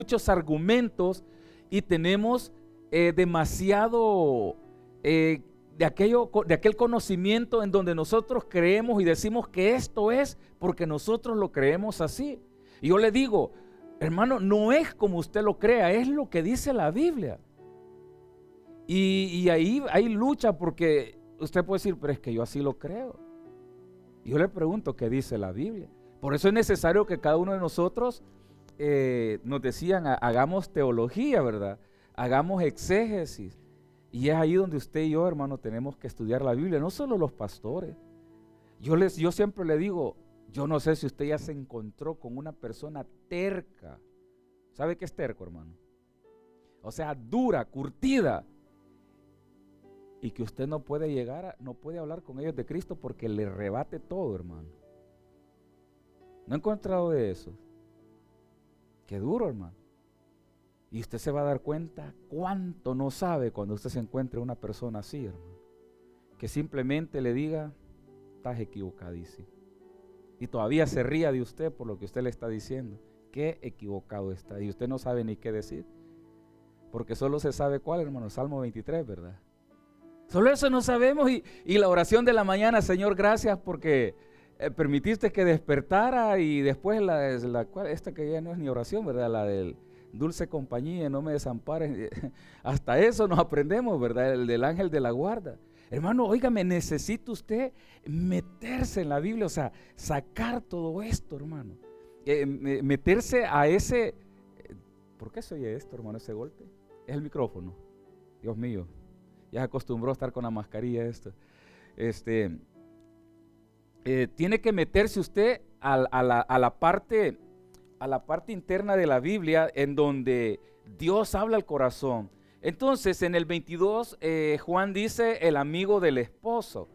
muchos argumentos y tenemos demasiado de aquel conocimiento en donde nosotros creemos y decimos que esto es porque nosotros lo creemos así. Y yo le digo, hermano, no es como usted lo crea, es lo que dice la Biblia. Y ahí hay lucha porque usted puede decir, pero es que yo así lo creo. Yo le pregunto qué dice la Biblia. Por eso es necesario que cada uno de nosotros, nos decían, hagamos teología, ¿verdad? Hagamos exégesis. Y es ahí donde usted y yo, hermano, tenemos que estudiar la Biblia, no solo los pastores. Yo siempre le digo, yo no sé si usted ya se encontró con una persona terca. ¿Sabe qué es terco, hermano? O sea, dura, curtida. Y que usted no puede no puede hablar con ellos de Cristo porque le rebate todo, hermano. ¿No he encontrado de eso? Qué duro, hermano. Y usted se va a dar cuenta cuánto no sabe cuando usted se encuentre una persona así, hermano. Que simplemente le diga, estás equivocadísimo. Y todavía se ría de usted por lo que usted le está diciendo. Qué equivocado está. Y usted no sabe ni qué decir. Porque solo se sabe cuál, hermano, Salmo 23, ¿verdad? Solo eso no sabemos. Y la oración de la mañana, Señor, gracias porque permitiste que despertara. Y después esta que ya no es ni oración, ¿verdad? La del dulce compañía, no me desampares. Hasta eso nos aprendemos, ¿verdad? El del ángel de la guarda. Hermano, óigame, necesita usted meterse en la Biblia, o sea, sacar todo esto, hermano. Meterse a ese... ¿Por qué se oye esto, hermano, ese golpe? Es el micrófono. Dios mío, ya se acostumbró a estar con la mascarilla esto. Tiene que meterse usted a la parte interna de la Biblia en donde Dios habla al corazón. Entonces en el 22 Juan dice el amigo del esposo.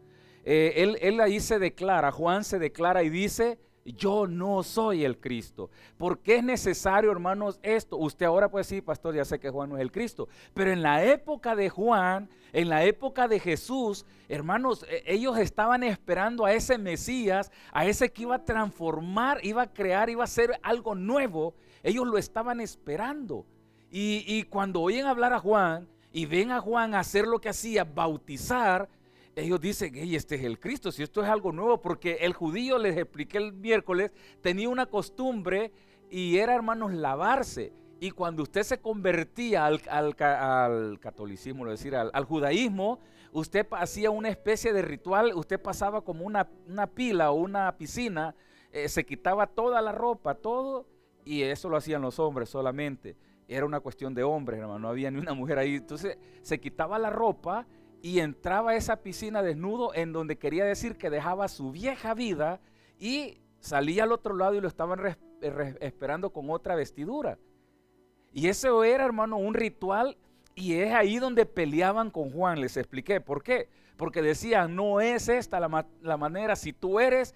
Él ahí se declara, Juan se declara y dice, yo no soy el Cristo. ¿Por qué es necesario, hermanos, esto? Usted ahora puede decir, pastor, ya sé que Juan no es el Cristo, pero en la época de Juan, en la época de Jesús, hermanos, ellos estaban esperando a ese Mesías, a ese que iba a transformar, iba a crear, iba a hacer algo nuevo. Ellos lo estaban esperando. Y cuando oyen hablar a Juan y ven a Juan hacer lo que hacía, bautizar, ellos dicen, hey, este es el Cristo, si esto es algo nuevo, porque el judío, les expliqué el miércoles, tenía una costumbre y era, hermanos, lavarse. Y cuando usted se convertía al catolicismo, es decir, al judaísmo, usted hacía una especie de ritual, usted pasaba como una pila o una piscina, se quitaba toda la ropa, todo, y eso lo hacían los hombres solamente. Era una cuestión de hombres, hermano, no había ni una mujer ahí. Entonces se quitaba la ropa y entraba a esa piscina desnudo, en donde quería decir que dejaba su vieja vida y salía al otro lado y lo estaban esperando con otra vestidura. Y eso era, hermano, un ritual, y es ahí donde peleaban con Juan. Les expliqué por qué. Porque decían, no es esta la manera. Si tú eres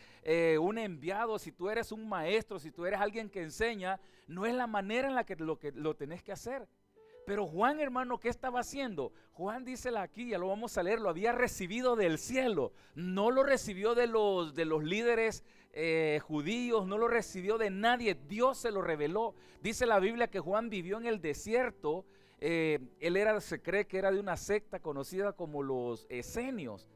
un enviado, si tú eres un maestro, si tú eres alguien que enseña, no es la manera en la que lo tenés que hacer. Pero Juan, hermano, ¿qué estaba haciendo? Juan dice aquí, ya lo vamos a leer, lo había recibido del cielo. No lo recibió de los líderes judíos, no lo recibió de nadie. Dios se lo reveló. Dice la Biblia que Juan vivió en el desierto. Se cree que era de una secta conocida como los esenios.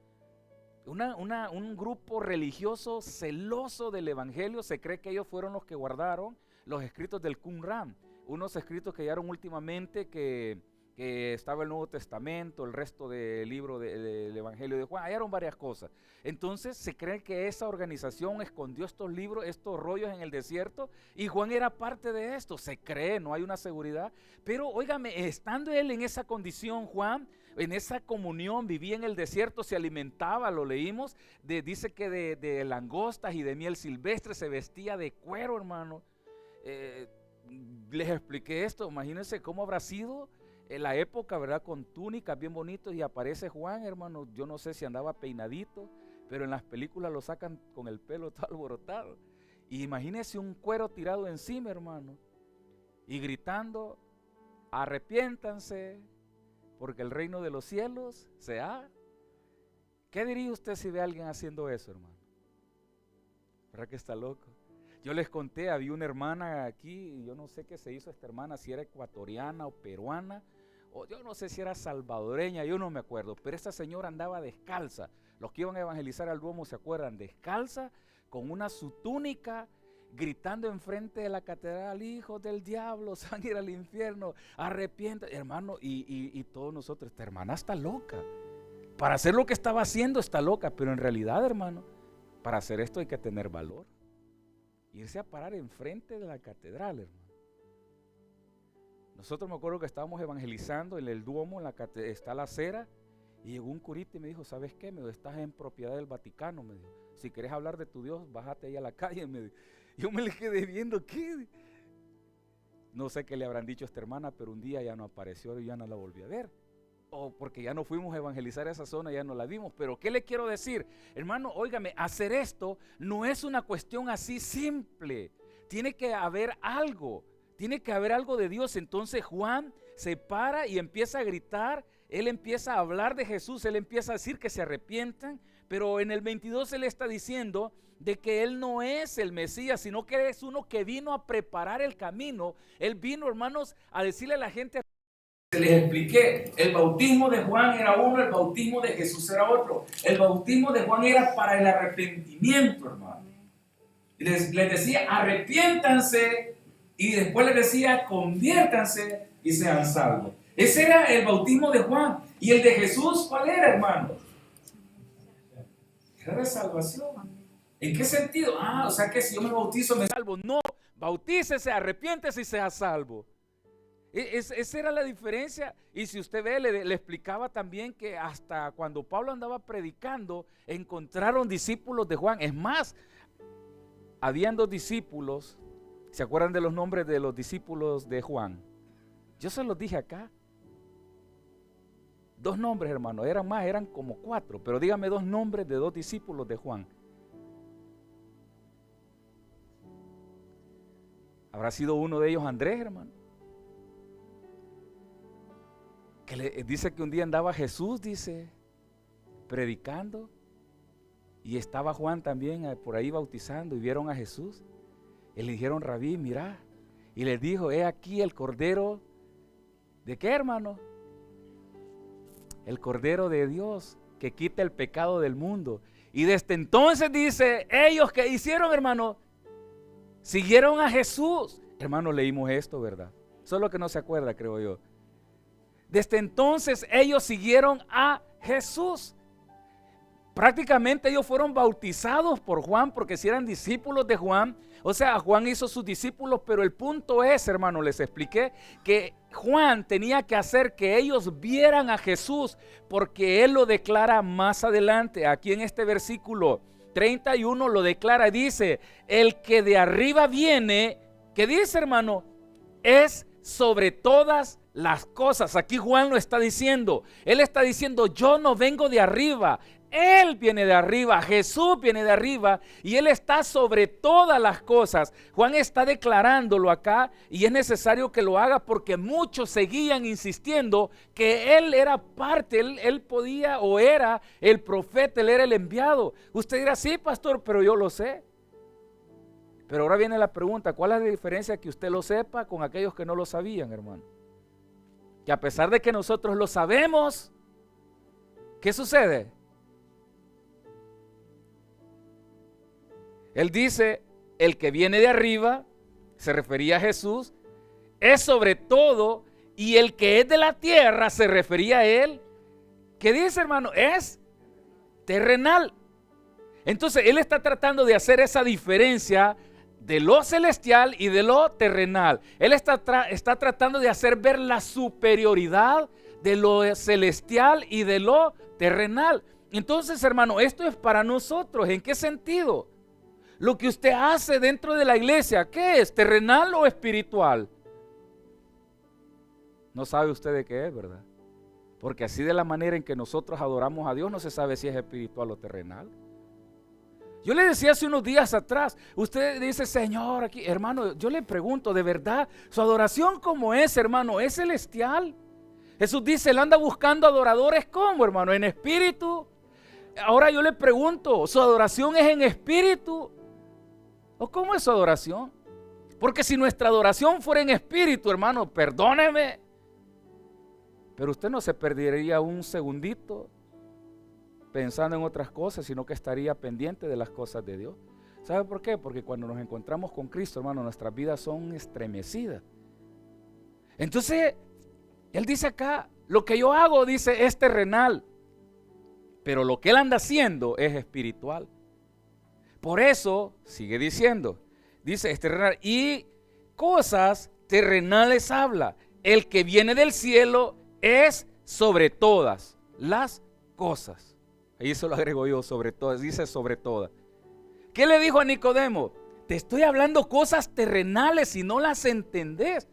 Un grupo religioso celoso del evangelio. Se cree que ellos fueron los que guardaron los escritos del Qumran, unos escritos que hallaron últimamente, que estaba el Nuevo Testamento, el resto del libro del Evangelio de Juan, hallaron varias cosas. Entonces se cree que esa organización escondió estos libros, estos rollos en el desierto, y Juan era parte de esto. Se cree, no hay una seguridad, pero óigame, estando él en esa condición, Juan, en esa comunión, vivía en el desierto, se alimentaba, lo leímos, dice que de langostas y de miel silvestre, se vestía de cuero, hermano. Les expliqué esto, imagínense cómo habrá sido en la época, ¿verdad? Con túnicas bien bonitos, y aparece Juan, hermano, yo no sé si andaba peinadito, pero en las películas lo sacan con el pelo todo alborotado. Y imagínense un cuero tirado encima, hermano, y gritando, arrepiéntanse, porque el reino de los cielos se ha. ¿Qué diría usted si ve a alguien haciendo eso, hermano? ¿Verdad que está loco? Yo les conté, había una hermana aquí, yo no sé qué se hizo esta hermana, si era ecuatoriana o peruana, o yo no sé si era salvadoreña, yo no me acuerdo, pero esta señora andaba descalza. Los que iban a evangelizar al Duomo se acuerdan, descalza, con una su túnica, gritando enfrente de la catedral: hijos del diablo, se van a ir al infierno, arrepiéntate, hermano, y todos nosotros, esta hermana está loca. Para hacer lo que estaba haciendo está loca, pero en realidad, hermano, para hacer esto hay que tener valor. Irse a parar enfrente de la catedral, hermano. Nosotros me acuerdo que estábamos evangelizando en el Duomo, está la acera, y llegó un curita y me dijo: ¿sabes qué? Me dijo: estás en propiedad del Vaticano, me dijo. Si querés hablar de tu Dios, bájate ahí a la calle, me dijo. Yo me le quedé viendo, ¿qué? No sé qué le habrán dicho a esta hermana, pero un día ya no apareció y ya no la volví a ver. O porque ya no fuimos a evangelizar esa zona, ya no la vimos. Pero ¿qué le quiero decir? Hermano, óigame, hacer esto no es una cuestión así simple. Tiene que haber algo de Dios. Entonces Juan se para y empieza a gritar, él empieza a hablar de Jesús, él empieza a decir que se arrepientan, pero en el 22 él está diciendo de que él no es el Mesías, sino que es uno que vino a preparar el camino. Él vino, hermanos, a decirle a la gente. Les expliqué, el bautismo de Juan era uno, el bautismo de Jesús era otro. El bautismo de Juan era para el arrepentimiento, hermano. Les decía: arrepiéntanse, y después les decía: conviértanse y sean salvos. Ese era el bautismo de Juan. ¿Y el de Jesús cuál era, hermano? Era de salvación. ¿En qué sentido? O sea que si yo me bautizo me salvo. No, bautícese, arrepiéntese y sea salvo. Esa era la diferencia. Y si usted ve, le explicaba también que hasta cuando Pablo andaba predicando, encontraron discípulos de Juan. Es más, habían 2 discípulos. ¿Se acuerdan de los nombres de los discípulos de Juan? Yo se los dije acá. 2 nombres, hermano. Eran más, eran como 4. Pero dígame 2 nombres de 2 discípulos de Juan. ¿Habrá sido uno de ellos Andrés, hermano? Que dice que un día andaba Jesús, dice, predicando, y estaba Juan también por ahí bautizando, y vieron a Jesús, y le dijeron: Rabí, mira, y les dijo: he aquí el Cordero, ¿de qué, hermano? El Cordero de Dios, que quita el pecado del mundo. Y desde entonces, dice, ellos que hicieron, hermano, siguieron a Jesús. Hermano, leímos esto, ¿verdad? Solo que no se acuerda, creo yo. Desde entonces ellos siguieron a Jesús. Prácticamente ellos fueron bautizados por Juan, porque si eran discípulos de Juan, o sea, Juan hizo sus discípulos, pero el punto es, hermano, les expliqué que Juan tenía que hacer que ellos vieran a Jesús, porque él lo declara más adelante. Aquí en este versículo 31 lo declara, dice: el que de arriba viene, ¿qué dice, hermano? Es sobre todas las cosas. Aquí Juan lo está diciendo. Él está diciendo: yo no vengo de arriba, Él viene de arriba, Jesús viene de arriba, y Él está sobre todas las cosas. Juan está declarándolo acá, y es necesario que lo haga porque muchos seguían insistiendo que Él era parte, él podía, o era el profeta, Él era el enviado. Usted dirá: sí, pastor, pero yo lo sé. Pero ahora viene la pregunta: ¿cuál es la diferencia que usted lo sepa con aquellos que no lo sabían, hermano? Que a pesar de que nosotros lo sabemos, ¿qué sucede? Él dice: el que viene de arriba, se refería a Jesús, es sobre todo, y el que es de la tierra, se refería a Él. ¿Qué dice, hermano? Es terrenal. Entonces Él está tratando de hacer esa diferencia de lo celestial y de lo terrenal. Él está tratando de hacer ver la superioridad de lo celestial y de lo terrenal. Entonces, hermano, esto es para nosotros. ¿En qué sentido? Lo que usted hace dentro de la iglesia, ¿qué es? ¿Terrenal o espiritual? No sabe usted de qué es, ¿verdad? Porque así, de la manera en que nosotros adoramos a Dios, no se sabe si es espiritual o terrenal. Yo le decía hace unos días atrás, usted dice: Señor, aquí, hermano, yo le pregunto, ¿de verdad su adoración cómo es, hermano? ¿Es celestial? Jesús dice: Él anda buscando adoradores, ¿cómo, hermano? ¿En espíritu? Ahora yo le pregunto, ¿su adoración es en espíritu ¿O cómo es su adoración? Porque si nuestra adoración fuera en espíritu, hermano, perdóneme, pero usted no se perdería un segundito pensando en otras cosas, sino que estaría pendiente de las cosas de Dios. ¿Sabe por qué? Porque cuando nos encontramos con Cristo, hermano, nuestras vidas son estremecidas. Entonces, Él dice acá, lo que yo hago, dice, es terrenal, pero lo que Él anda haciendo es espiritual. Por eso, sigue diciendo, dice, es terrenal, y cosas terrenales habla. El que viene del cielo es sobre todas las cosas. Ahí eso lo agrego yo, sobre todas, dice sobre todas. ¿Qué le dijo a Nicodemo? Te estoy hablando cosas terrenales y no las entendés.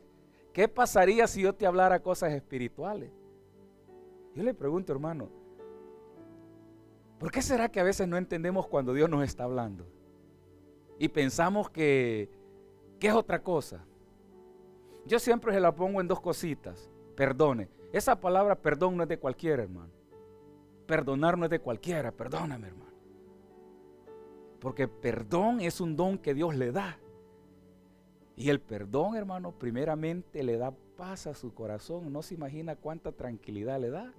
¿Qué pasaría si yo te hablara cosas espirituales? Yo le pregunto, hermano, ¿por qué será que a veces no entendemos cuando Dios nos está hablando? Y pensamos que es otra cosa. Yo siempre se la pongo en dos cositas. Perdone. Esa palabra perdón no es de cualquiera, hermano. Perdonar no es de cualquiera. Perdóname, hermano. Porque perdón es un don que Dios le da. Y el perdón, hermano, primeramente le da paz a su corazón. No se imagina cuánta tranquilidad le da.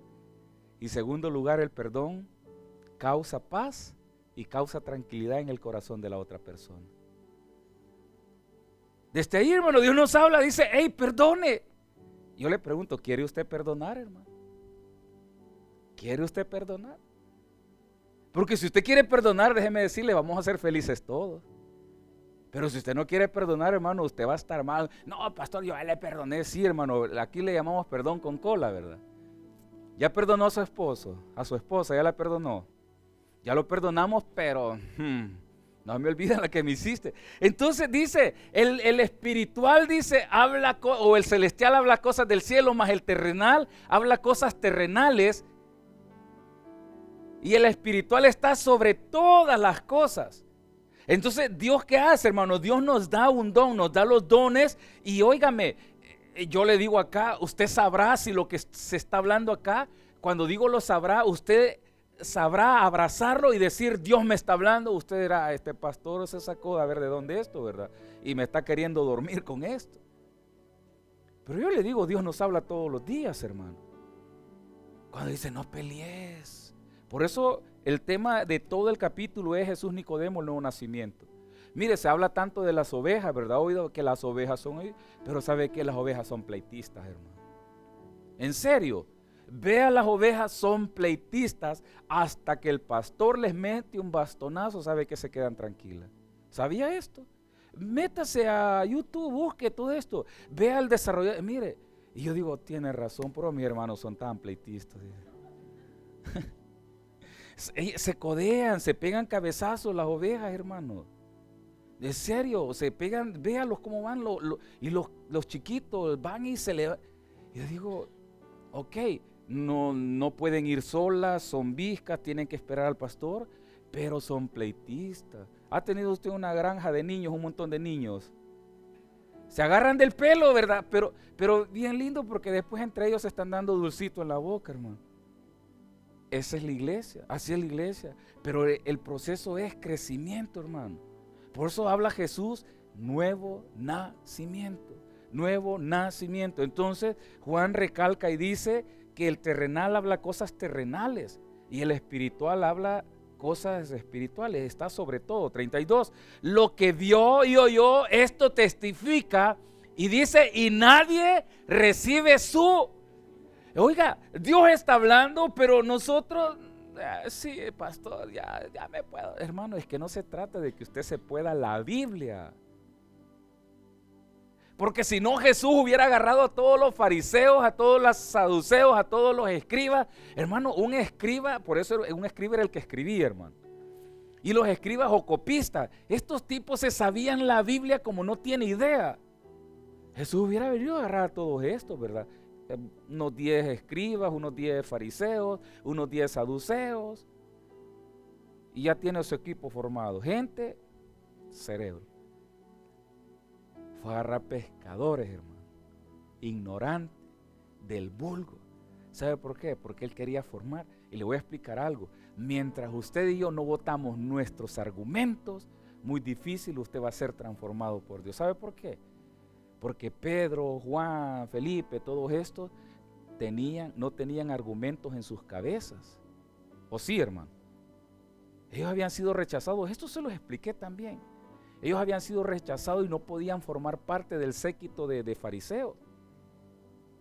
Y segundo lugar, el perdón causa paz y causa tranquilidad en el corazón de la otra persona. Desde ahí, hermano, Dios nos habla, dice, hey, perdone. Yo le pregunto, ¿quiere usted perdonar, hermano? ¿Quiere usted perdonar? Porque si usted quiere perdonar, déjeme decirle, vamos a ser felices todos. Pero si usted no quiere perdonar, hermano, usted va a estar mal. No, pastor, yo ya le perdoné. Sí, hermano, aquí le llamamos perdón con cola, ¿verdad? Ya perdonó a su esposo, a su esposa, ya la perdonó. Ya lo perdonamos, pero no me olvida la que me hiciste. Entonces dice, el espiritual dice, habla, o el celestial habla cosas del cielo, más el terrenal habla cosas terrenales. Y el espiritual está sobre todas las cosas. Entonces, ¿Dios qué hace, hermano? Dios nos da un don, nos da los dones. Y óigame, yo le digo acá, usted sabrá si lo que se está hablando acá, cuando digo lo sabrá, usted sabrá abrazarlo y decir, Dios me está hablando. Usted dirá, este pastor se sacó de a ver de dónde esto, ¿verdad? Y me está queriendo dormir con esto. Pero yo le digo, Dios nos habla todos los días, hermano. Cuando dice, no pelees. Por eso el tema de todo el capítulo es Jesús Nicodemo, el nuevo nacimiento. Mire, se habla tanto de las ovejas, ¿verdad? He oído que las ovejas son, pero sabe que las ovejas son pleitistas, hermano. En serio, vea, las ovejas son pleitistas hasta que el pastor les mete un bastonazo, sabe que se quedan tranquilas. ¿Sabía esto? Métase a YouTube, busque todo esto, vea el desarrollo, mire. Y yo digo, tiene razón, pero mis hermanos son tan pleitistas. Se codean, se pegan cabezazos las ovejas, hermano. En serio, se pegan, véalos cómo van y los chiquitos van y se le... Yo digo, ok, no pueden ir solas, son viscas, tienen que esperar al pastor, pero son pleitistas. ¿Ha tenido usted una granja de niños, un montón de niños? Se agarran del pelo, ¿verdad? Pero bien lindo, porque después entre ellos se están dando dulcito en la boca, hermano. Esa es la iglesia, así es la iglesia. Pero el proceso es crecimiento, hermano. Por eso habla Jesús, nuevo nacimiento, nuevo nacimiento. Entonces Juan recalca y dice que el terrenal habla cosas terrenales y el espiritual habla cosas espirituales, está sobre todo. 32, lo que vio y oyó, esto testifica y dice, y nadie recibe su... Oiga, Dios está hablando, pero nosotros, sí, pastor, ya me puedo. Hermano, es que no se trata de que usted se pueda la Biblia. Porque si no, Jesús hubiera agarrado a todos los fariseos, a todos los saduceos, a todos los escribas. Hermano, un escriba, por eso un escriba era el que escribía, hermano. Y los escribas o copistas, estos tipos se sabían la Biblia como no tiene idea. Jesús hubiera venido a agarrar a todos estos, ¿verdad? Unos 10 escribas, unos 10 fariseos, unos 10 saduceos. Y ya tiene su equipo formado. Gente, cerebro. Fue a agarrar pescadores, hermano. Ignorantes del vulgo. ¿Sabe por qué? Porque él quería formar. Y le voy a explicar algo. Mientras usted y yo no botamos nuestros argumentos, muy difícil usted va a ser transformado por Dios. ¿Sabe por qué? Porque Pedro, Juan, Felipe, todos estos no tenían argumentos en sus cabezas. ¿O sí, hermano? Ellos habían sido rechazados. Esto se los expliqué también. Ellos habían sido rechazados y no podían formar parte del séquito de fariseos.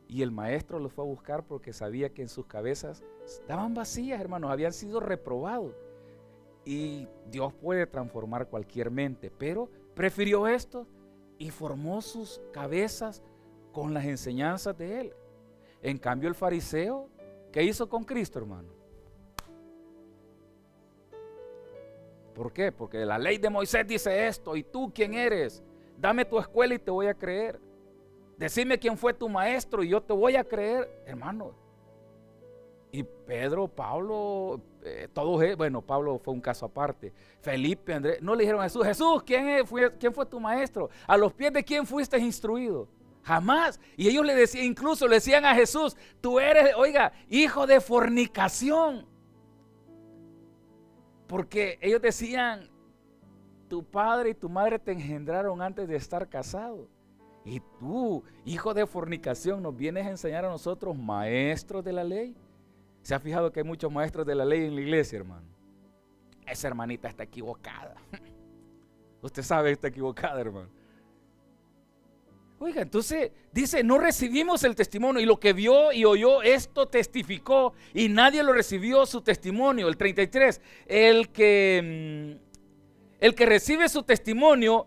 Y el maestro los fue a buscar porque sabía que en sus cabezas estaban vacías, hermanos, habían sido reprobados. Y Dios puede transformar cualquier mente, pero prefirió esto y formó sus cabezas con las enseñanzas de Él. En cambio, el fariseo, ¿qué hizo con Cristo, hermano? ¿Por qué? Porque la ley de Moisés dice esto, y tú, ¿quién eres? Dame tu escuela y te voy a creer. Decime quién fue tu maestro y yo te voy a creer, hermano. Y Pedro, Pablo, Pablo fue un caso aparte. Felipe, Andrés, no le dijeron a Jesús, Jesús, ¿quién fue tu maestro? ¿A los pies de quién fuiste instruido? Jamás. Y ellos le decían, incluso le decían a Jesús, tú eres, hijo de fornicación. Porque ellos decían, tu padre y tu madre te engendraron antes de estar casado. Y tú, hijo de fornicación, nos vienes a enseñar a nosotros, maestros de la ley. ¿Se ha fijado que hay muchos maestros de la ley en la iglesia, hermano? Esa hermanita está equivocada. Usted sabe que está equivocada, hermano. Oiga, entonces dice, no recibimos el testimonio, y lo que vio y oyó, esto testificó, y nadie lo recibió su testimonio. El 33, el que recibe su testimonio,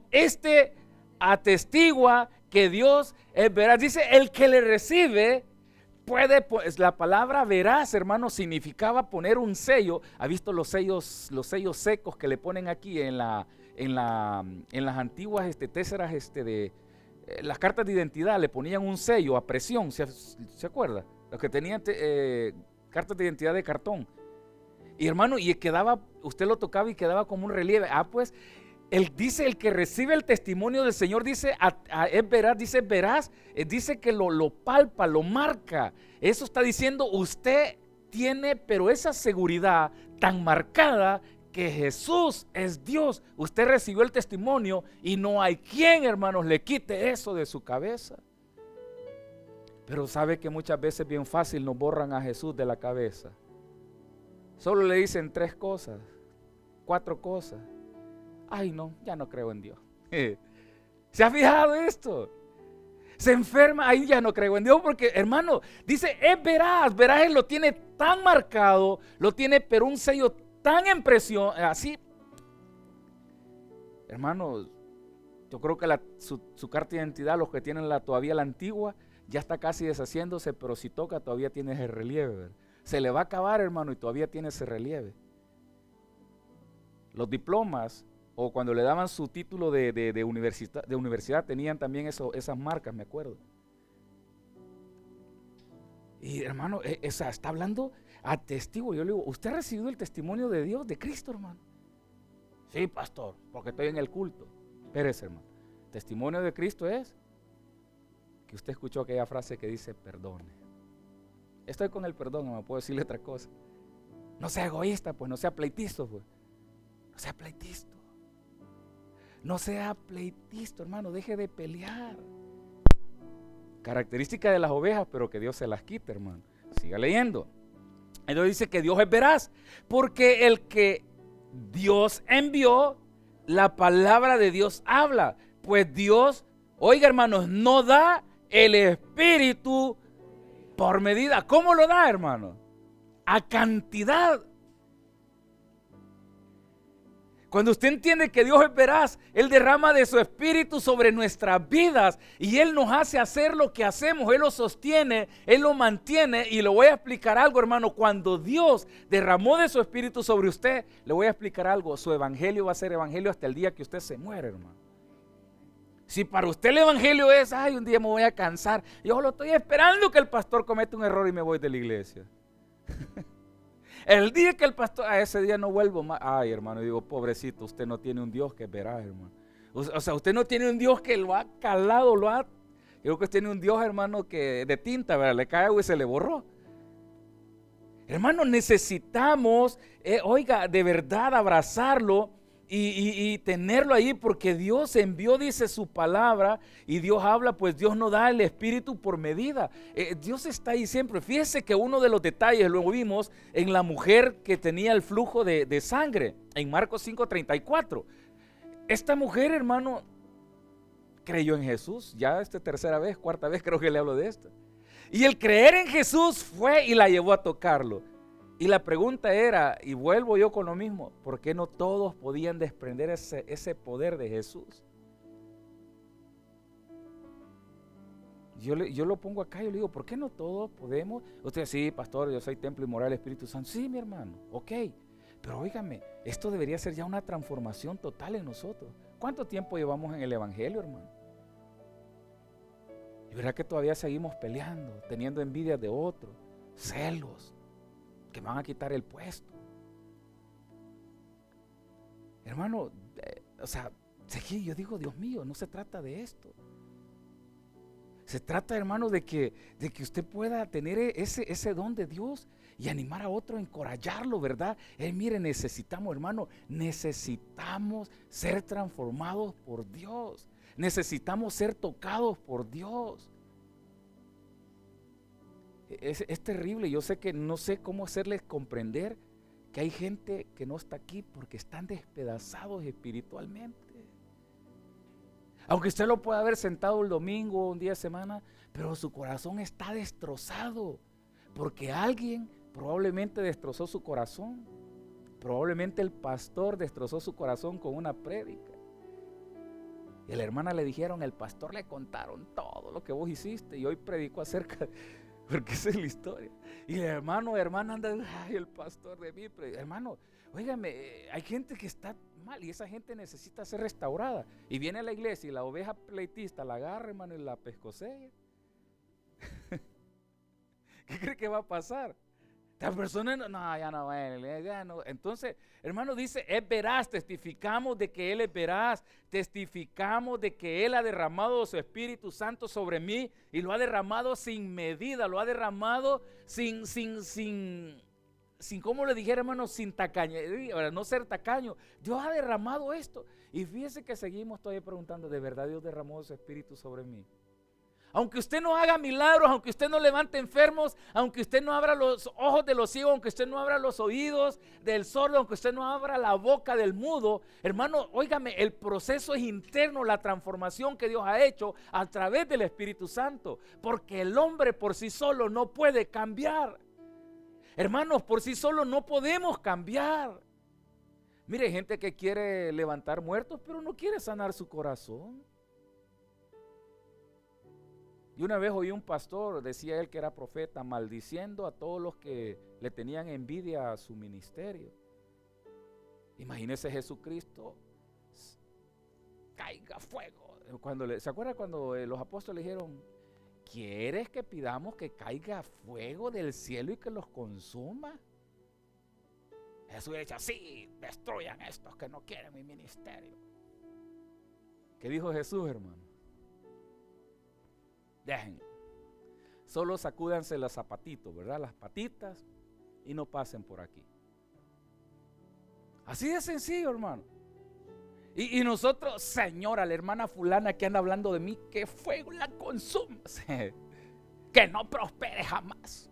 atestigua que Dios es veraz. Dice, el que le recibe puede, pues, la palabra veraz, hermano, significaba poner un sello. ¿Ha visto los sellos secos que le ponen aquí en las antiguas téseras de las cartas de identidad? Le ponían un sello a presión, ¿se acuerda? Los que tenían cartas de identidad de cartón. Y hermano, y quedaba, usted lo tocaba y quedaba como un relieve. Pues él dice, el que recibe el testimonio del Señor, dice, es veraz, dice que lo palpa, lo marca. Eso está diciendo, usted tiene, pero esa seguridad tan marcada que Jesús es Dios. Usted recibió el testimonio y no hay quien, hermanos, le quite eso de su cabeza. Pero sabe que muchas veces bien fácil nos borran a Jesús de la cabeza. Solo le dicen 3 cosas, 4 cosas. Ay, no, ya no creo en Dios. ¿Se ha fijado esto? Se enferma, ahí ya no creo en Dios, porque, hermano, dice, es veraz, él lo tiene tan marcado, lo tiene, pero un sello tan en presión, así. Hermano, yo creo que su carta de identidad, los que tienen todavía la antigua, ya está casi deshaciéndose, pero si toca todavía tiene ese relieve, ¿verdad? Se le va a acabar, hermano, y todavía tiene ese relieve. Los diplomas, o cuando le daban su título de universidad, tenían también esas marcas, me acuerdo. Y hermano, está hablando a testigo. Yo le digo, ¿usted ha recibido el testimonio de Dios, de Cristo, hermano? Sí, pastor, porque estoy en el culto. Espérese, hermano. Testimonio de Cristo es que usted escuchó aquella frase que dice, perdone. Estoy con el perdón, no me puedo decirle otra cosa. No sea egoísta, pues, no sea pleitisto, pues. No sea pleitisto. No sea pleitisto, hermano, deje de pelear. Característica de las ovejas, pero que Dios se las quite, hermano. Siga leyendo. Entonces dice que Dios es veraz, porque el que Dios envió, la palabra de Dios habla. Pues Dios, oiga, hermanos, no da el Espíritu por medida. ¿Cómo lo da, hermano? A cantidad. Cuando usted entiende que Dios es veraz, Él derrama de su Espíritu sobre nuestras vidas y Él nos hace hacer lo que hacemos. Él lo sostiene, Él lo mantiene. Y le voy a explicar algo, hermano. Cuando Dios derramó de su Espíritu sobre usted, le voy a explicar algo. Su evangelio va a ser evangelio hasta el día que usted se muere, hermano. Si para usted el evangelio es, ay, un día me voy a cansar, yo lo estoy esperando que el pastor cometa un error y me voy de la iglesia. El día que el pastor, a ese día no vuelvo más. Ay, hermano, digo, pobrecito, usted no tiene un Dios que es veraz, hermano. O sea, usted no tiene un Dios que lo ha calado, yo creo que usted tiene un Dios, hermano, que de tinta, ¿verdad? Le cae agua y se le borró. Hermano, necesitamos, oiga, de verdad abrazarlo y tenerlo ahí, porque Dios envió, dice, su palabra, y Dios habla, pues Dios no da el Espíritu por medida. Dios está ahí siempre. Fíjese que uno de los detalles lo vimos en la mujer que tenía el flujo de sangre, en Marcos 5:34. Esta mujer, hermano, creyó en Jesús. Ya esta tercera vez, cuarta vez creo que le hablo de esto. Y el creer en Jesús fue y la llevó a tocarlo. Y la pregunta era, y vuelvo yo con lo mismo, ¿por qué no todos podían desprender ese poder de Jesús? Yo lo pongo acá, yo le digo, ¿por qué no todos podemos? Usted, sí, pastor, yo soy templo y moral del Espíritu Santo. Sí, mi hermano, ok. Pero óigame, esto debería ser ya una transformación total en nosotros. ¿Cuánto tiempo llevamos en el Evangelio, hermano? Y verá que todavía seguimos peleando, teniendo envidia de otros, celos, que me van a quitar el puesto. Hermano, yo digo, Dios mío, no se trata de esto. Se trata, hermano, de que usted pueda tener ese don de Dios y animar a otro, encorajarlo, ¿verdad? Mire, hermano, necesitamos ser transformados por Dios. Necesitamos ser tocados por Dios. Es terrible. Yo sé que no sé cómo hacerles comprender que hay gente que no está aquí porque están despedazados espiritualmente. Aunque usted lo pueda haber sentado el domingo, un día de semana, pero su corazón está destrozado porque alguien probablemente destrozó su corazón. Probablemente el pastor destrozó su corazón con una prédica. Y a la hermana le dijeron, el pastor le contaron todo lo que vos hiciste y hoy predicó acerca, porque esa es la historia. Y el hermana anda, ay, el pastor de mí, hermano, óigame, hay gente que está mal y esa gente necesita ser restaurada. Y viene a la iglesia y la oveja pleitista la agarra, hermano, y la pescosea. ¿Qué cree que va a pasar? La persona ya no. Entonces, hermano, dice, es veraz, testificamos de que Él es veraz, testificamos de que Él ha derramado su Espíritu Santo sobre mí y lo ha derramado sin medida, lo ha derramado sin como le dijera, hermano, sin tacañería, para no ser tacaño. Dios ha derramado esto. Y fíjese que seguimos todavía preguntando, ¿de verdad Dios derramó su Espíritu sobre mí? Aunque usted no haga milagros, aunque usted no levante enfermos, aunque usted no abra los ojos de los ciegos, aunque usted no abra los oídos del sordo, aunque usted no abra la boca del mudo, hermano, óigame, el proceso es interno, la transformación que Dios ha hecho a través del Espíritu Santo, porque el hombre por sí solo no puede cambiar. Hermanos, por sí solo no podemos cambiar. Mire, hay gente que quiere levantar muertos, pero no quiere sanar su corazón. Y una vez oí un pastor, decía él que era profeta, maldiciendo a todos los que le tenían envidia a su ministerio. Imagínese Jesucristo, caiga fuego. ¿Se acuerda cuando los apóstoles dijeron, ¿quieres que pidamos que caiga fuego del cielo y que los consuma? Jesús le dice, sí, destruyan estos que no quieren mi ministerio. ¿Qué dijo Jesús, hermano? Déjenlo. Solo sacúdanse los zapatitos, ¿verdad? Las patitas y no pasen por aquí. Así de sencillo, hermano. Y nosotros, señora, la hermana fulana que anda hablando de mí, que fuego la consuma, que no prospere jamás.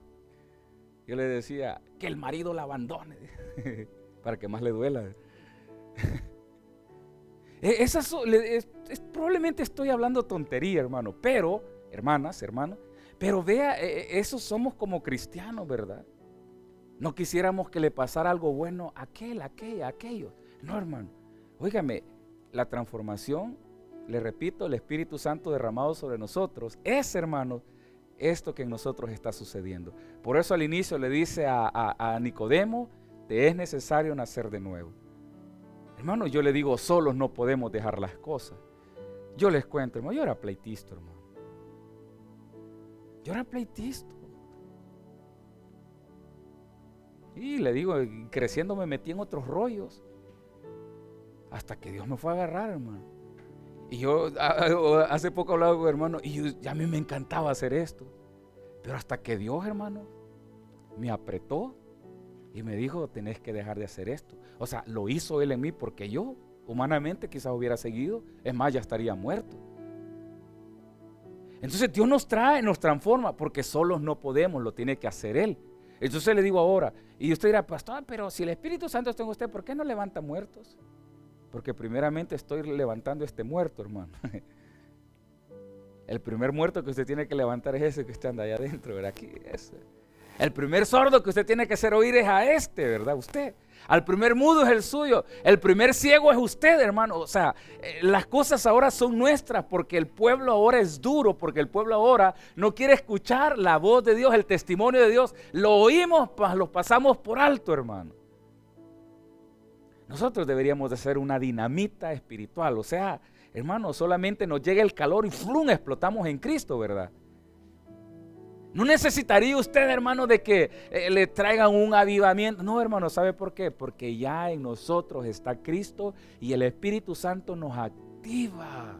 Yo le decía, que el marido la abandone, para que más le duela. Probablemente estoy hablando tontería, hermano, pero, hermanas, hermanos, pero vea, eso somos como cristianos, ¿verdad? No quisiéramos que le pasara algo bueno a aquello. No, hermano. Óigame, la transformación, le repito, el Espíritu Santo derramado sobre nosotros es, hermano, esto que en nosotros está sucediendo. Por eso al inicio le dice a Nicodemo, te es necesario nacer de nuevo. Hermano, yo le digo, solos no podemos dejar las cosas. Yo les cuento, hermano, yo era pleitista, hermano. Yo era pleitista. Y le digo, creciendo me metí en otros rollos. Hasta que Dios me fue a agarrar, hermano. Y yo hace poco hablaba con hermano y a mí me encantaba hacer esto. Pero hasta que Dios, hermano, me apretó Y me dijo, tenés que dejar de hacer esto. O sea, lo hizo Él en mí porque yo, humanamente, quizás hubiera seguido. Es más, ya estaría muerto. Entonces Dios nos trae, nos transforma, porque solos no podemos, lo tiene que hacer Él. Entonces le digo ahora, y usted dirá, pastor, pero si el Espíritu Santo está en usted, ¿por qué no levanta muertos? Porque primeramente estoy levantando este muerto, hermano. El primer muerto que usted tiene que levantar es ese que usted anda allá adentro, ¿verdad? Aquí, ese. El primer sordo que usted tiene que hacer oír es a este, ¿verdad? Usted. Al primer mudo es el suyo. El primer ciego es usted, hermano. O sea, las cosas ahora son nuestras porque el pueblo ahora es duro, porque el pueblo ahora no quiere escuchar la voz de Dios, el testimonio de Dios. Lo oímos, lo pasamos por alto, hermano. Nosotros deberíamos de ser una dinamita espiritual. O sea, hermano, solamente nos llega el calor y ¡flum! Explotamos en Cristo, ¿verdad? No necesitaría usted, hermano, de que le traigan un avivamiento. No, hermano, ¿sabe por qué? Porque ya en nosotros está Cristo y el Espíritu Santo nos activa.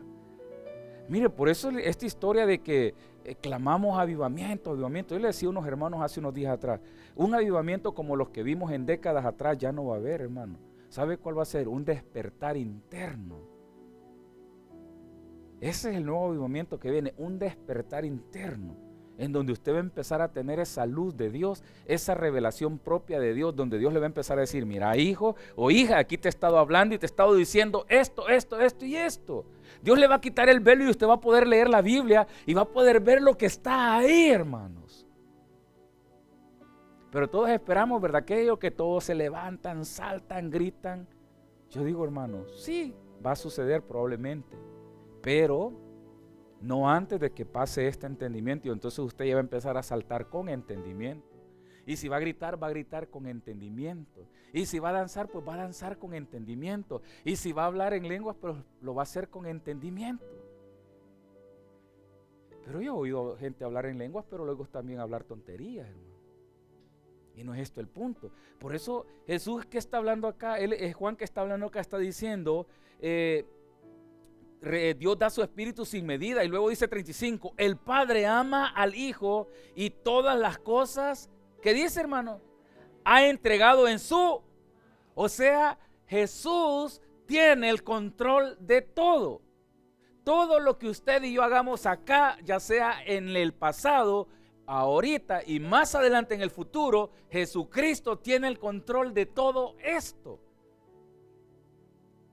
Mire, por eso esta historia de que clamamos avivamiento, avivamiento. Yo le decía a unos hermanos hace unos días atrás, un avivamiento como los que vimos en décadas atrás ya no va a haber, hermano. ¿Sabe cuál va a ser? Un despertar interno. Ese es el nuevo avivamiento que viene, un despertar interno, en donde usted va a empezar a tener esa luz de Dios, esa revelación propia de Dios, donde Dios le va a empezar a decir, mira, hijo o hija, aquí te he estado hablando y te he estado diciendo esto y esto. Dios le va a quitar el velo y usted va a poder leer la Biblia y va a poder ver lo que está ahí, hermanos. Pero todos esperamos, ¿verdad? Aquello que todos se levantan, saltan, gritan. Yo digo, hermanos, sí, va a suceder probablemente, pero no antes de que pase este entendimiento. Y entonces usted ya va a empezar a saltar con entendimiento. Y si va a gritar con entendimiento. Y si va a danzar, pues va a danzar con entendimiento. Y si va a hablar en lenguas, pues lo va a hacer con entendimiento. Pero yo he oído gente hablar en lenguas, pero luego también hablar tonterías, hermano. Y no es esto el punto. Por eso Jesús que está hablando acá, Juan que está hablando acá está diciendo, Dios da su espíritu sin medida. Y luego dice 35, el Padre ama al Hijo y todas las cosas, ¿qué dice, hermano? Ha entregado en su, o sea, Jesús tiene el control de todo. Todo lo que usted y yo hagamos acá, ya sea en el pasado, ahorita y más adelante en el futuro, Jesucristo tiene el control de todo esto.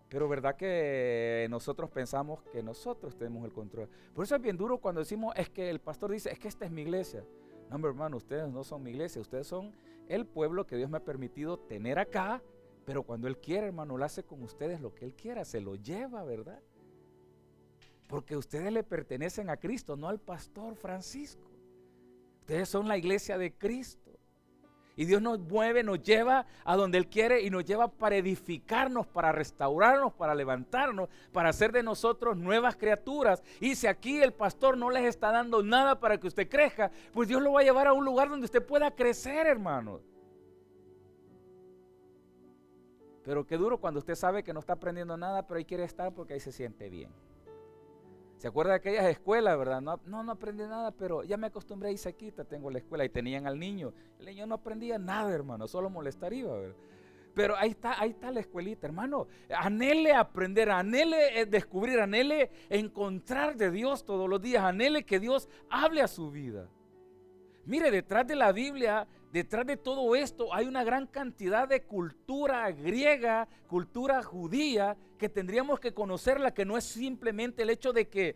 Pero verdad que nosotros pensamos que nosotros tenemos el control. Por eso es bien duro cuando decimos, es que el pastor dice, es que esta es mi iglesia. No, hermano, ustedes no son mi iglesia, ustedes son el pueblo que Dios me ha permitido tener acá, pero cuando Él quiere, hermano, lo hace con ustedes lo que Él quiera, se lo lleva, ¿verdad? Porque ustedes le pertenecen a Cristo, no al pastor Francisco. Ustedes son la iglesia de Cristo. Y Dios nos mueve, nos lleva a donde Él quiere y nos lleva para edificarnos, para restaurarnos, para levantarnos, para hacer de nosotros nuevas criaturas. Y si aquí el pastor no les está dando nada para que usted crezca, pues Dios lo va a llevar a un lugar donde usted pueda crecer, hermano. Pero qué duro cuando usted sabe que no está aprendiendo nada, pero ahí quiere estar porque ahí se siente bien. ¿Se acuerda de aquellas escuelas, verdad? No aprendí nada, pero ya me acostumbré y se quita, tengo la escuela. Y tenían al niño. El niño no aprendía nada, hermano, solo molestar iba, ¿verdad? Pero ahí está la escuelita, hermano. Anhele aprender, anhele descubrir, anhele encontrar de Dios todos los días. Anhele que Dios hable a su vida. Mire, detrás de la Biblia, detrás de todo esto, hay una gran cantidad de cultura griega, cultura judía, que tendríamos que conocerla, que no es simplemente el hecho de que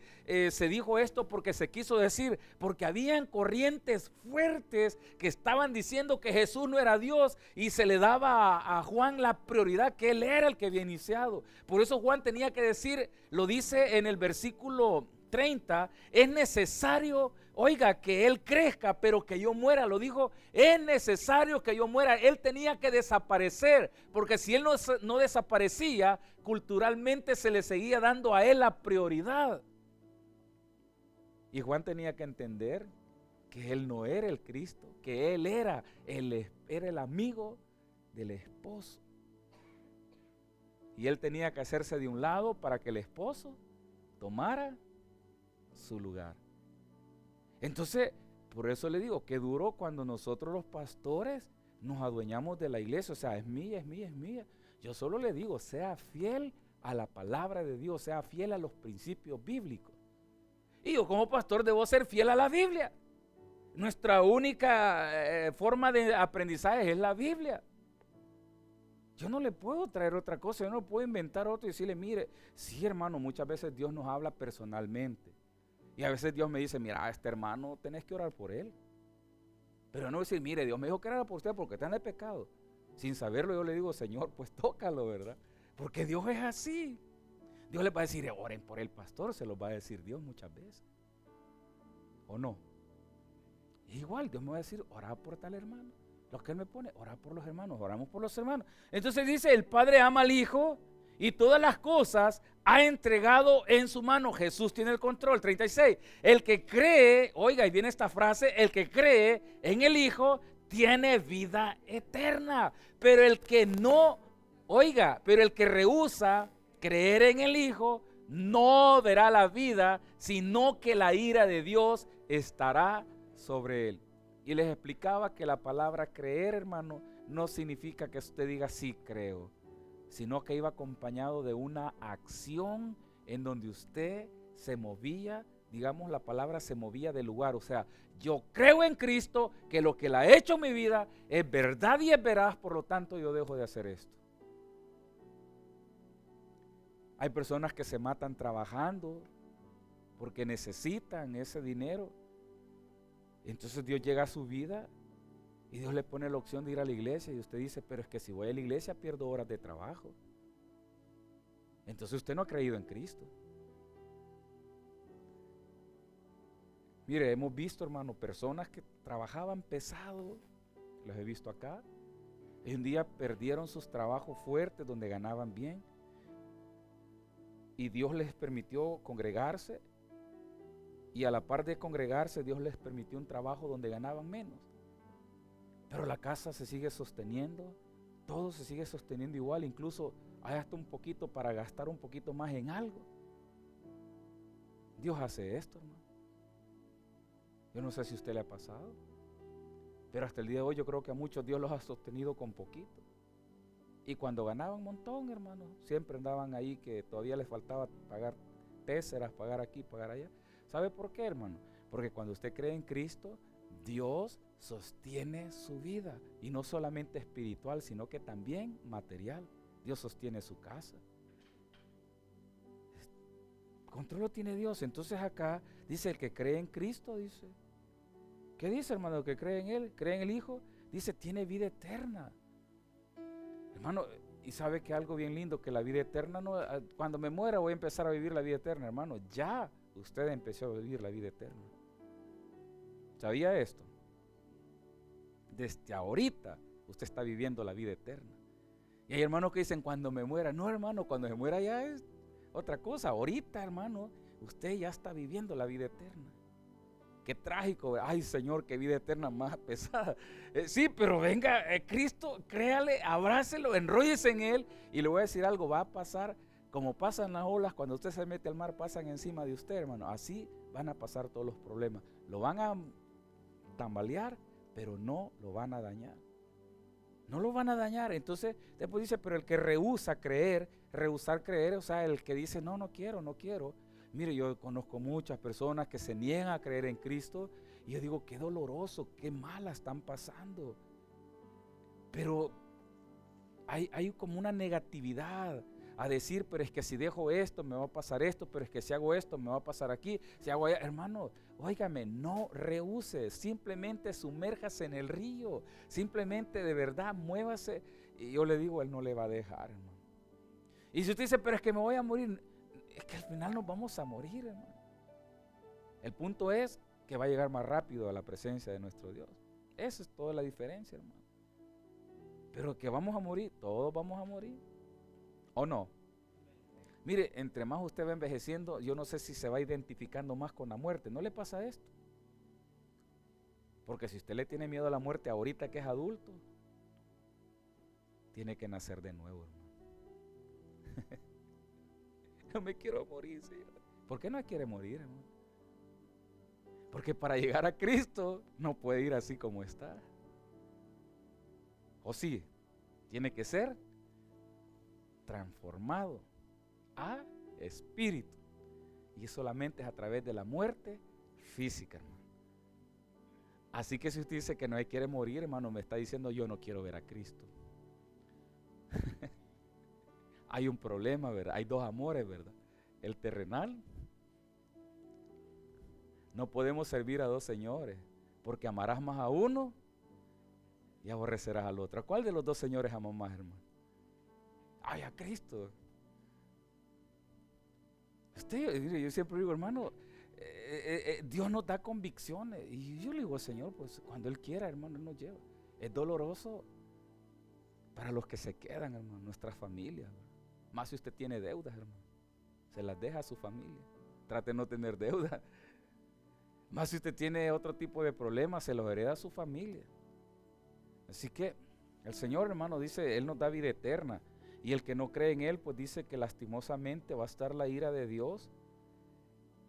se dijo esto porque se quiso decir, porque habían corrientes fuertes que estaban diciendo que Jesús no era Dios y se le daba a Juan la prioridad, que él era el que había iniciado. Por eso Juan tenía que decir, lo dice en el versículo 30, es necesario, oiga, que Él crezca, pero que yo muera. Lo dijo, es necesario que yo muera. Él tenía que desaparecer, porque si Él no desaparecía, culturalmente se le seguía dando a Él la prioridad. Y Juan tenía que entender que Él no era el Cristo, que Él era el amigo del esposo. Y Él tenía que hacerse de un lado para que el esposo tomara su lugar. Entonces, por eso le digo, que duro cuando nosotros los pastores nos adueñamos de la iglesia, o sea, es mía, es mía, es mía. Yo solo le digo, sea fiel a la palabra de Dios, sea fiel a los principios bíblicos. Y yo como pastor debo ser fiel a la Biblia. Nuestra única forma de aprendizaje es la Biblia. Yo no le puedo traer otra cosa, yo no puedo inventar otro y decirle, mire, sí hermano, muchas veces Dios nos habla personalmente. Y a veces Dios me dice, mira, este hermano tenés que orar por él. Pero no decir, mire, Dios me dijo que orara por usted porque está en el pecado. Sin saberlo yo le digo, Señor, pues tócalo, ¿verdad? Porque Dios es así. Dios le va a decir, oren por el pastor, se lo va a decir Dios muchas veces. ¿O no? Igual, Dios me va a decir, ora por tal hermano. Lo que Él me pone, ora por los hermanos, oramos por los hermanos. Entonces dice, el Padre ama al Hijo y todas las cosas ha entregado en su mano. Jesús tiene el control. 36. El que cree, oiga, y viene esta frase, el que cree en el Hijo tiene vida eterna. Pero el que no, oiga, pero el que rehúsa creer en el Hijo no verá la vida, sino que la ira de Dios estará sobre él. Y les explicaba que la palabra creer, hermano, no significa que usted diga sí creo, sino que iba acompañado de una acción en donde usted se movía, digamos la palabra se movía del lugar. O sea, yo creo en Cristo, que lo que Él ha hecho en mi vida es verdad y es veraz, por lo tanto yo dejo de hacer esto. Hay personas que se matan trabajando porque necesitan ese dinero. Entonces Dios llega a su vida y Dios le pone la opción de ir a la iglesia y usted dice, pero es que si voy a la iglesia pierdo horas de trabajo. Entonces usted no ha creído en Cristo. Mire, hemos visto, hermano, personas que trabajaban pesado, los he visto acá, y un día perdieron sus trabajos fuertes donde ganaban bien y Dios les permitió congregarse. Y a la par de congregarse, Dios les permitió un trabajo donde ganaban menos. Pero la casa se sigue sosteniendo, todo se sigue sosteniendo igual, incluso hay hasta un poquito para gastar un poquito más en algo. Dios hace esto, hermano. Yo no sé si a usted le ha pasado, pero hasta el día de hoy yo creo que a muchos Dios los ha sostenido con poquito. Y cuando ganaban un montón, hermano, siempre andaban ahí que todavía les faltaba pagar téseras, pagar aquí, pagar allá. ¿Sabe por qué, hermano? Porque cuando usted cree en Cristo, Dios sostiene su vida. Y no solamente espiritual, sino que también material. Dios sostiene su casa. Control lo tiene Dios. Entonces acá dice el que cree en Cristo, dice. ¿Qué dice, hermano? El que cree en Él, cree en el Hijo, dice, tiene vida eterna. Hermano, y sabe que algo bien lindo, que la vida eterna, no, cuando me muera voy a empezar a vivir la vida eterna, hermano. Ya usted empezó a vivir la vida eterna. ¿Sabía esto? Desde ahorita usted está viviendo la vida eterna. Y hay hermanos que dicen, cuando me muera. No, hermano, cuando se muera ya es otra cosa. Ahorita, hermano, usted ya está viviendo la vida eterna. Qué trágico. Ay, Señor, qué vida eterna más pesada. Sí, pero venga, Cristo, créale, abrácelo, enróllese en Él. Y le voy a decir algo, va a pasar como pasan las olas cuando usted se mete al mar, pasan encima de usted, hermano. Así van a pasar todos los problemas. Lo van a tambalear, pero no lo van a dañar. No lo van a dañar. Entonces, después dice, pero el que rehúsa creer, rehusar creer, o sea, el que dice, no quiero, no quiero. Mire, yo conozco muchas personas que se niegan a creer en Cristo y yo digo, qué doloroso, qué mal están pasando. Pero hay como una negatividad a decir, pero es que si dejo esto me va a pasar esto, pero es que si hago esto me va a pasar aquí, si hago allá. Hermano, óigame, no rehúse, simplemente sumérjase en el río, simplemente de verdad muévase. Y yo le digo, Él no le va a dejar, hermano. Y si usted dice, pero es que me voy a morir, es que al final nos vamos a morir, hermano. El punto es que va a llegar más rápido a la presencia de nuestro Dios. Esa es toda la diferencia, hermano. Pero que vamos a morir, todos vamos a morir. ¿O no? Mire, entre más usted va envejeciendo, yo no sé si se va identificando más con la muerte. ¿No le pasa esto? Porque si usted le tiene miedo a la muerte ahorita que es adulto, tiene que nacer de nuevo, hermano. No me quiero morir, Señor. ¿Por qué no quiere morir, hermano? Porque para llegar a Cristo no puede ir así como está. ¿O sí? Tiene que ser transformado a espíritu. Y solamente es a través de la muerte física, hermano. Así que si usted dice que no quiere morir, hermano, me está diciendo yo no quiero ver a Cristo. Hay un problema, ¿verdad? Hay dos amores, ¿verdad? El terrenal. No podemos servir a dos señores, porque amarás más a uno y aborrecerás al otro. ¿A cuál de los dos señores amamos más, hermano? Ay, a Cristo. Yo siempre digo, hermano, Dios nos da convicciones. Y yo le digo al Señor, pues cuando Él quiera, hermano, Él nos lleva. Es doloroso para los que se quedan, hermano, nuestras familias. Más si usted tiene deudas, hermano, se las deja a su familia. Trate de no tener deudas. Más si usted tiene otro tipo de problemas, se los hereda a su familia. Así que el Señor, hermano, dice, Él nos da vida eterna. Y el que no cree en Él, pues dice que lastimosamente va a estar la ira de Dios.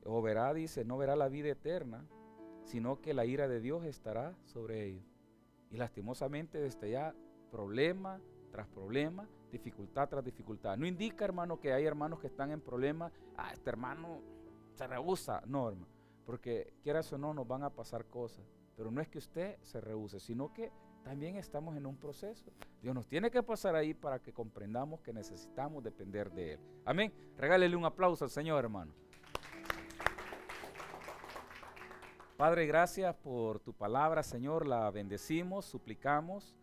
O verá, dice, no verá la vida eterna, sino que la ira de Dios estará sobre ellos. Y lastimosamente desde ya, problema tras problema, dificultad tras dificultad. No indica, hermano, que hay hermanos que están en problemas. Este hermano se rehúsa. No, hermano, porque quieras o no, nos van a pasar cosas. Pero no es que usted se rehúse, sino que también estamos en un proceso. Dios nos tiene que pasar ahí para que comprendamos que necesitamos depender de Él. Amén. Regálele un aplauso al Señor, hermano. Padre, gracias por tu palabra, Señor. La bendecimos, suplicamos.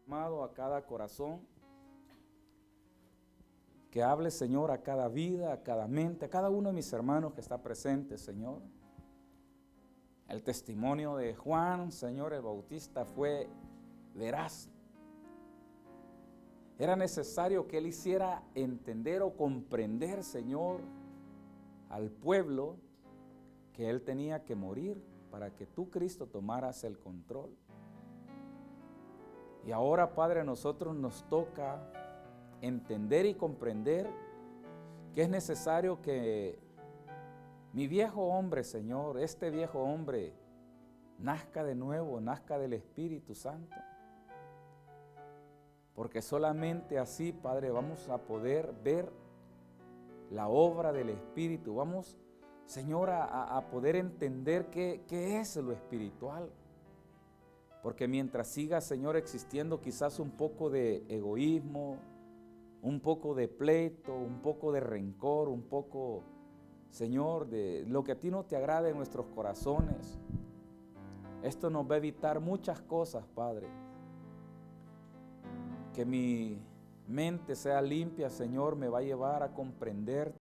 Amado, a cada corazón, que hable, Señor, a cada vida, a cada mente, a cada uno de mis hermanos que está presente, Señor. El testimonio de Juan, Señor, el Bautista fue veraz. Era necesario que él hiciera entender o comprender, Señor, al pueblo que él tenía que morir para que tú, Cristo, tomaras el control. Y ahora, Padre, a nosotros nos toca entender y comprender que es necesario que mi viejo hombre, Señor, este viejo hombre, nazca de nuevo, nazca del Espíritu Santo. Porque solamente así, Padre, vamos a poder ver la obra del Espíritu. Vamos, Señor, a poder entender qué es lo espiritual. Porque mientras siga, Señor, existiendo quizás un poco de egoísmo, un poco de pleito, un poco de rencor, un poco, Señor, de lo que a ti no te agrada en nuestros corazones, esto nos va a evitar muchas cosas, Padre. Que mi mente sea limpia, Señor, me va a llevar a comprender